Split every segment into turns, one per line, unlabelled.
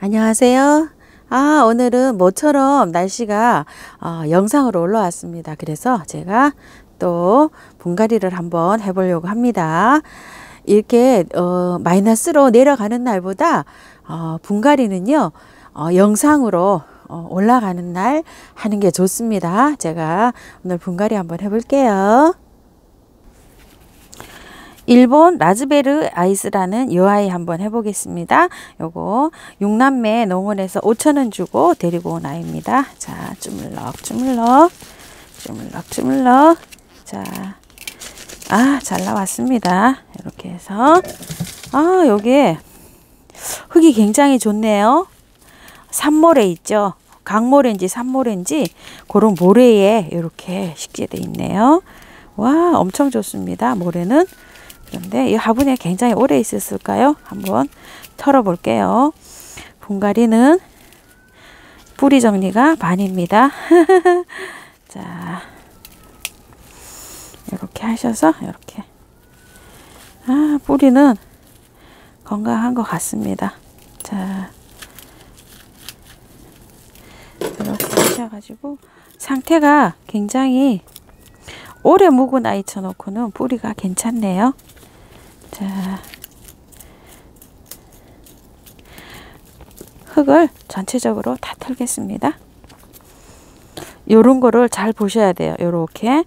안녕하세요. 오늘은 모처럼 날씨가 영상으로 올라왔습니다. 그래서 제가 또 분갈이를 한번 해보려고 합니다. 이렇게 마이너스로 내려가는 날보다 분갈이는요 영상으로 올라가는 날 하는 게 좋습니다. 제가 오늘 분갈이 한번 해볼게요. 일본 라즈베르 아이스라는 요 아이 한번 해보겠습니다. 요거 6남매 농원에서 5,000원 주고 데리고 온 아이입니다. 자, 주물럭 주물럭 주물럭 주물럭. 자, 잘 나왔습니다. 이렇게 해서 요게 흙이 굉장히 좋네요. 산모래 있죠. 강모래인지 산모래인지 그런 모래에 이렇게 식재되어 있네요. 와, 엄청 좋습니다. 모래는. 그런데 이 화분에 굉장히 오래 있었을까요? 한번 털어 볼게요. 분갈이는 뿌리 정리가 반입니다. 자, 이렇게 하셔서 이렇게 뿌리는 건강한 것 같습니다. 자, 이렇게 하셔가지고 상태가 굉장히 오래 묵은 아이 쳐놓고는 뿌리가 괜찮네요. 자, 흙을 전체적으로 다 털겠습니다. 요런 거를 잘 보셔야 돼요. 요렇게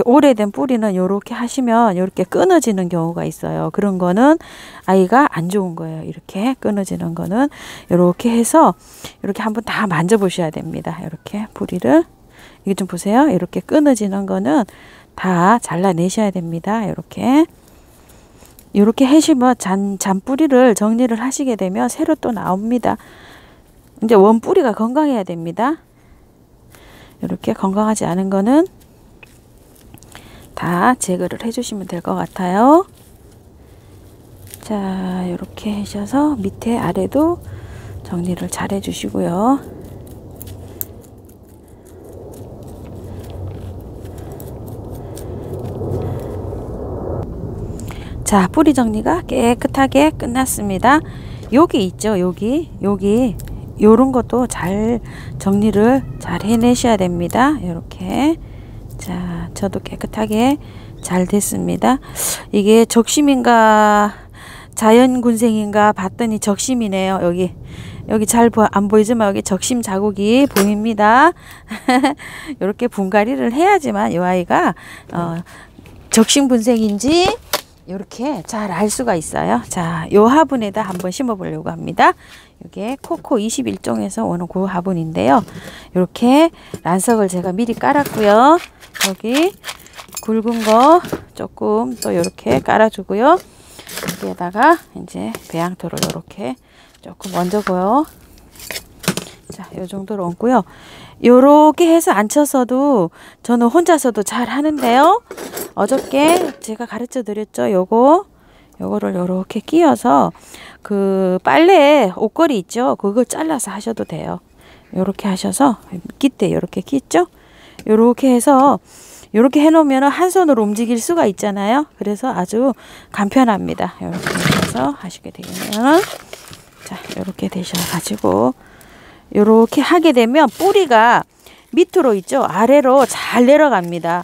오래된 뿌리는 요렇게 하시면 요렇게 끊어지는 경우가 있어요. 그런 거는 아이가 안 좋은 거예요. 이렇게 끊어지는 거는 요렇게 해서 이렇게 한번 다 만져 보셔야 됩니다. 이렇게 뿌리를 이게 좀 보세요. 이렇게 끊어지는 거는 다 잘라내셔야 됩니다. 이렇게 하시면 잔뿌리를 정리를 하시게 되면 새로 또 나옵니다. 이제 원뿌리가 건강해야 됩니다. 이렇게 건강하지 않은 거는 다 제거를 해주시면 될 것 같아요. 자, 이렇게 하셔서 밑에 아래도 정리를 잘 해주시고요. 자, 뿌리 정리가 깨끗하게 끝났습니다. 여기 있죠. 여기 요런 것도 잘 정리를 잘 해내셔야 됩니다. 이렇게. 자, 저도 깨끗하게 잘 됐습니다. 이게 적심인가 자연군생인가 봤더니 적심이네요. 여기 잘 안 보이지만 여기 적심 자국이 보입니다. 이렇게 분갈이를 해야지만 이 아이가 적심분생인지 이렇게 잘 알 수가 있어요. 자, 요 화분에다 한번 심어 보려고 합니다. 이게 코코 21종에서 오는 그 화분인데요. 이렇게 란석을 제가 미리 깔았고요. 여기 굵은 거 조금 또 이렇게 깔아주고요. 여기에다가 이제 배양토를 이렇게 조금 얹어고요. 자, 요 정도로 얹고요. 요렇게 해서 앉혀서도 저는 혼자서도 잘 하는데요. 어저께 제가 가르쳐 드렸죠. 요거를 요렇게 끼워서 그 빨래 옷걸이 있죠. 그거 잘라서 하셔도 돼요. 요렇게 하셔서 깃대 요렇게 끼죠. 요렇게 해서 요렇게 해 놓으면 한 손으로 움직일 수가 있잖아요. 그래서 아주 간편합니다. 요렇게 해서 하시게 되면 자, 요렇게 되셔 가지고 요렇게 하게 되면 뿌리가 밑으로 있죠. 아래로 잘 내려갑니다.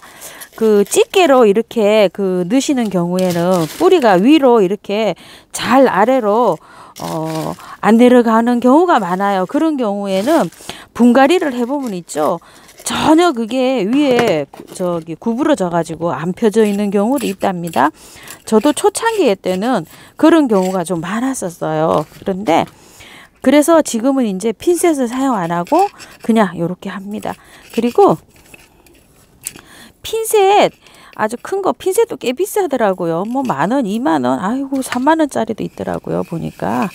그 집게로 이렇게 넣으시는 경우에는 뿌리가 위로 이렇게 잘 아래로 안 내려가는 경우가 많아요. 그런 경우에는 분갈이를 해보면 있죠. 전혀 그게 위에 구부러져 가지고 안 펴져 있는 경우도 있답니다. 저도 초창기에 때는 그런 경우가 좀 많았었어요. 그래서 지금은 이제 핀셋을 사용 안 하고 그냥 이렇게 합니다. 그리고 핀셋 아주 큰 거 핀셋도 꽤 비싸더라고요. 뭐 10,000원, 20,000원, 아이고 30,000원짜리도 있더라고요. 보니까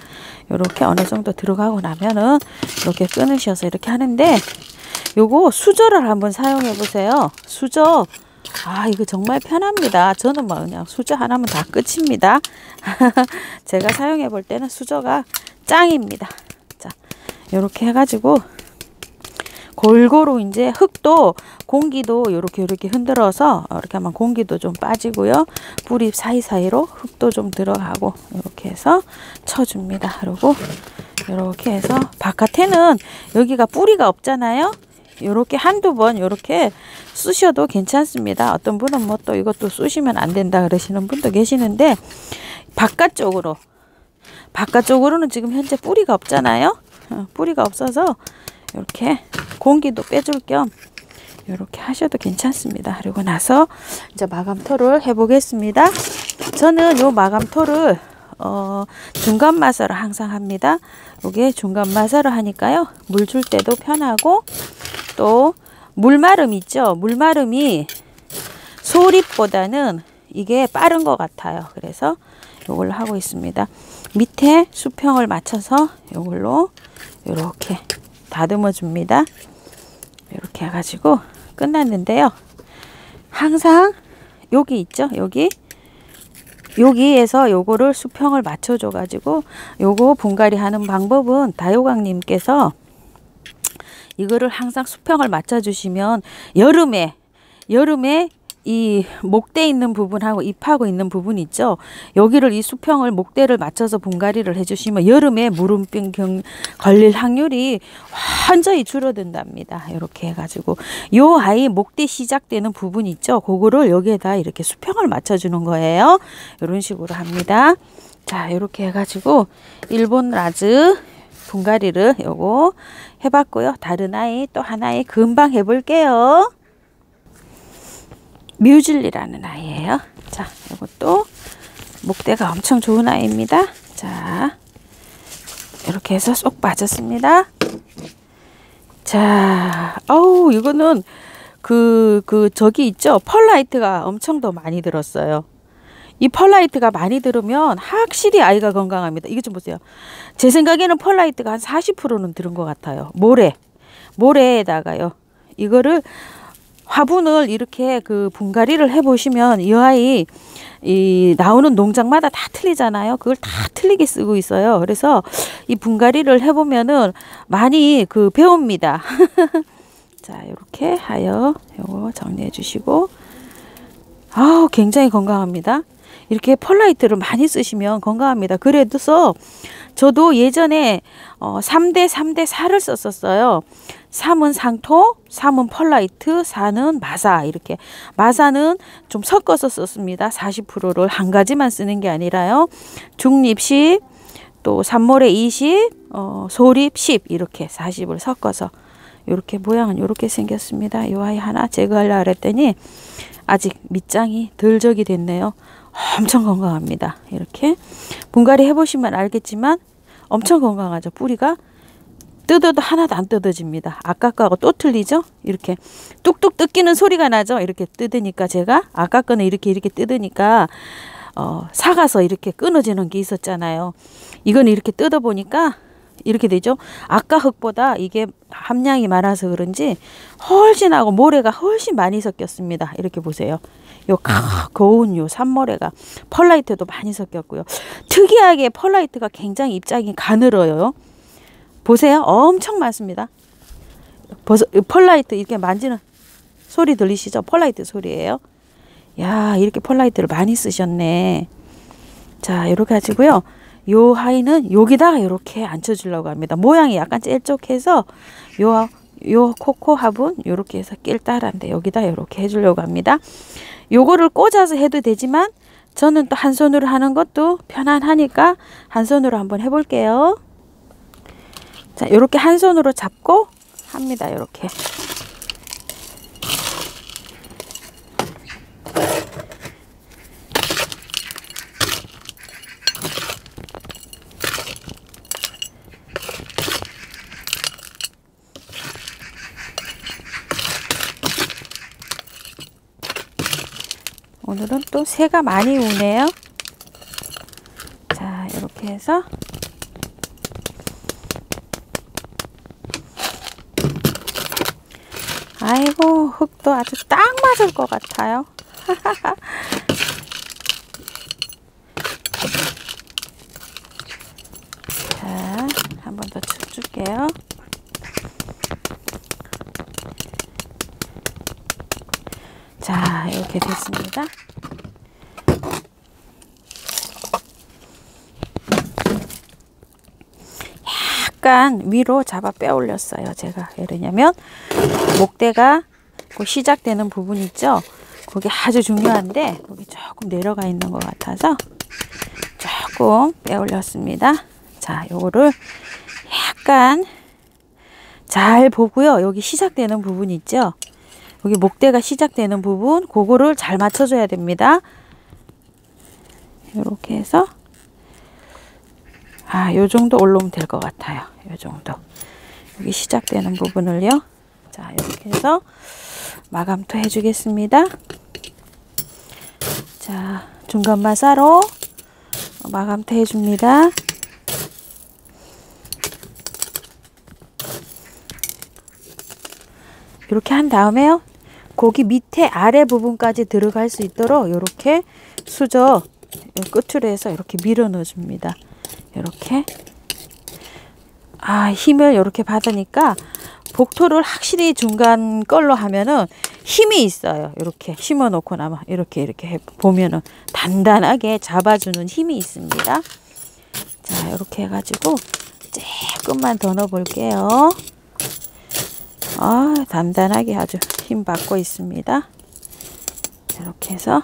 이렇게 어느 정도 들어가고 나면은 이렇게 끊으셔서 이렇게 하는데 요거 수저를 한번 사용해 보세요. 수저 이거 정말 편합니다. 저는 뭐 그냥 수저 하나면 다 끝입니다. 제가 사용해 볼 때는 수저가 짱입니다. 자, 요렇게 해가지고 골고루 이제 흙도 공기도 요렇게 흔들어서 이렇게 하면 공기도 좀 빠지고요. 뿌리 사이사이로 흙도 좀 들어가고 이렇게 해서 쳐줍니다. 그리고 이렇게 해서 바깥에는 여기가 뿌리가 없잖아요. 요렇게 한두 번 요렇게 쑤셔도 괜찮습니다. 어떤 분은 뭐 또 이것도 쑤시면 안 된다 그러시는 분도 계시는데, 바깥쪽으로는 지금 현재 뿌리가 없잖아요. 뿌리가 없어서 이렇게 공기도 빼줄 겸 이렇게 하셔도 괜찮습니다. 그리고 나서 이제 마감토를 해 보겠습니다. 저는 요 마감토를 중간 마사를 항상 합니다. 요게 중간 마사를 하니까요, 물 줄 때도 편하고, 또 물마름 있죠. 물마름이 소립보다는 이게 빠른 것 같아요. 그래서 요걸로 하고 있습니다. 밑에 수평을 맞춰서 요걸로 이렇게 다듬어 줍니다. 이렇게 해가지고 끝났는데요. 항상 여기 있죠. 여기에서 요거를 수평을 맞춰줘 가지고, 요거 분갈이 하는 방법은 다요강님께서 이거를 항상 수평을 맞춰 주시면 여름에 이 목대 있는 부분하고 잎하고 있는 부분 있죠. 여기를 이 수평을 목대를 맞춰서 분갈이를 해주시면 여름에 무름병 걸릴 확률이 완전히 줄어든답니다. 이렇게 해가지고 요 아이 목대 시작되는 부분 있죠. 그거를 여기에다 이렇게 수평을 맞춰주는 거예요. 이런 식으로 합니다. 자, 이렇게 해가지고 일본 라즈 분갈이를 요거 해봤고요. 다른 아이 또 하나의 금방 해볼게요. 뮤즐리라는 아이예요. 자, 이것도 목대가 엄청 좋은 아이입니다. 자, 이렇게 해서 쏙 빠졌습니다. 자, 이거는 저기 있죠. 펄라이트가 엄청 더 많이 들었어요. 이 펄라이트가 많이 들으면 확실히 아이가 건강합니다. 이거 좀 보세요. 제 생각에는 펄라이트가 한 40%는 들은 것 같아요. 모래에다가요. 이거를 화분을 이렇게 분갈이를 해보시면 이 아이 나오는 농장마다 다 틀리잖아요. 그걸 다 틀리게 쓰고 있어요. 그래서 이 분갈이를 해보면은 많이 배웁니다. 자, 이렇게 하여 요거 정리해 주시고, 굉장히 건강합니다. 이렇게 펄라이트를 많이 쓰시면 건강합니다. 그래서 저도 예전에 3대 4를 썼었어요. 3은 상토, 3은 펄라이트, 4는 마사. 이렇게 마사는 좀 섞어서 썼습니다. 40%를 한 가지만 쓰는 게 아니라요. 중립 10, 또 산모래 20, 소립 10 이렇게 40을 섞어서 이렇게 모양은 이렇게 생겼습니다. 이 아이 하나 제거하려고 그랬더니 아직 밑장이 덜 적이 됐네요. 엄청 건강합니다. 이렇게 분갈이 해보시면 알겠지만 엄청 건강하죠. 뿌리가 뜯어도 하나도 안 뜯어집니다. 아까 거하고 또 틀리죠? 이렇게 뚝뚝 뜯기는 소리가 나죠? 이렇게 뜯으니까 제가 아까 거는 이렇게 뜯으니까 사가서 이렇게 끊어지는 게 있었잖아요. 이건 이렇게 뜯어보니까 이렇게 되죠. 아까 흙보다 이게 함량이 많아서 그런지 훨씬 하고 모래가 훨씬 많이 섞였습니다. 이렇게 보세요. 요 고운 요 산모래가 펄라이트도 많이 섞였고요. 특이하게 펄라이트가 굉장히 입장이 가늘어요. 보세요. 엄청 많습니다. 펄라이트 이렇게 만지는 소리 들리시죠? 펄라이트 소리예요. 야, 이렇게 펄라이트를 많이 쓰셨네. 자, 이렇게 가지고요. 요 하이는 여기다가 이렇게 앉혀주려고 합니다. 모양이 약간 짤쪽해서 요 코코 화분 요렇게 해서 낄따란데 여기다 이렇게 해주려고 합니다. 요거를 꽂아서 해도 되지만 저는 또 한 손으로 하는 것도 편안하니까 한 손으로 한번 해볼게요. 자, 요렇게 한 손으로 잡고 합니다. 요렇게. 오늘은 또 새가 많이 우네요. 자, 이렇게 해서 아이고, 흙도 아주 딱 맞을 것 같아요. 자, 한 번 더 쳐줄게요. 자, 이렇게 됐습니다. 약간 위로 잡아 빼 올렸어요. 제가 왜냐면 목대가 그 시작되는 부분 있죠. 그게 아주 중요한데 거기 조금 내려가 있는 것 같아서 조금 빼 올렸습니다. 자, 요거를 약간 잘 보고요. 여기 시작되는 부분 있죠. 여기 목대가 시작되는 부분, 그거를 잘 맞춰줘야 됩니다. 이렇게 해서 요 정도 올라오면 될 것 같아요. 요 정도. 여기 시작되는 부분을요. 자, 이렇게 해서 마감토 해주겠습니다. 자, 중간 마사로 마감토 해줍니다. 이렇게 한 다음에요. 고기 밑에 아래 부분까지 들어갈 수 있도록 이렇게 수저 끝으로 해서 이렇게 밀어 넣어 줍니다. 이렇게 힘을 이렇게 받으니까 복토를 확실히 중간 걸로 하면은 힘이 있어요. 이렇게 심어 놓고 나면 이렇게 보면은 단단하게 잡아주는 힘이 있습니다. 자, 이렇게 해가지고 조금만 더 넣어 볼게요. 단단하게 아주 힘 받고 있습니다. 이렇게 해서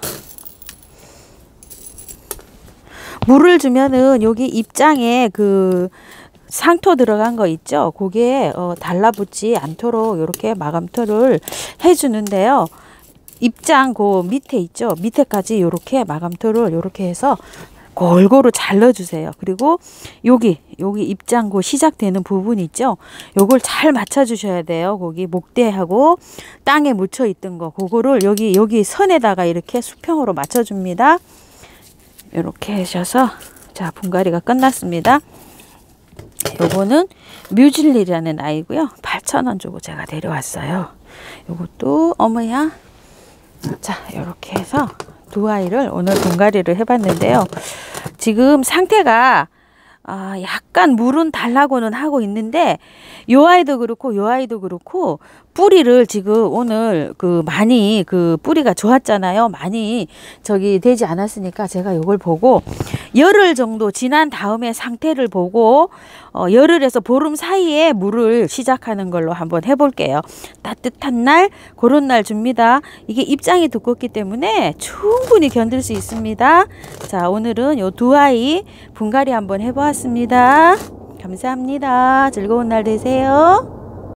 물을 주면은 여기 입장에 그 상토 들어간 거 있죠. 그게 달라붙지 않도록 이렇게 마감토를 해주는데요. 입장 그 밑에 있죠. 밑에까지 이렇게 마감토를 이렇게 해서 골고루 잘 넣어주세요. 그리고 여기 입장 그 시작되는 부분 있죠. 요걸 잘 맞춰주셔야 돼요. 거기 목대하고 땅에 묻혀 있던 거 그거를 여기 선에다가 이렇게 수평으로 맞춰줍니다. 이렇게 하셔서 자, 분갈이가 끝났습니다. 요거는 뮤즐리라는 아이고요. 8,000원 주고 제가 데려왔어요. 요것도 어머야. 자, 이렇게 해서 두 아이를 오늘 분갈이를 해봤는데요. 지금 상태가 약간 물은 달라고는 하고 있는데 요 아이도 그렇고 요 아이도 그렇고 뿌리를 지금 오늘 많이 뿌리가 좋았잖아요. 많이 되지 않았으니까 제가 요걸 보고 열흘 정도 지난 다음에 상태를 보고 열흘에서 보름 사이에 물을 시작하는 걸로 한번 해볼게요. 따뜻한 날 그런 날 줍니다. 이게 입장이 두껍기 때문에 충분히 견딜 수 있습니다. 자, 오늘은 요 두 아이 분갈이 한번 해보았습니다. 감사합니다. 즐거운 날 되세요.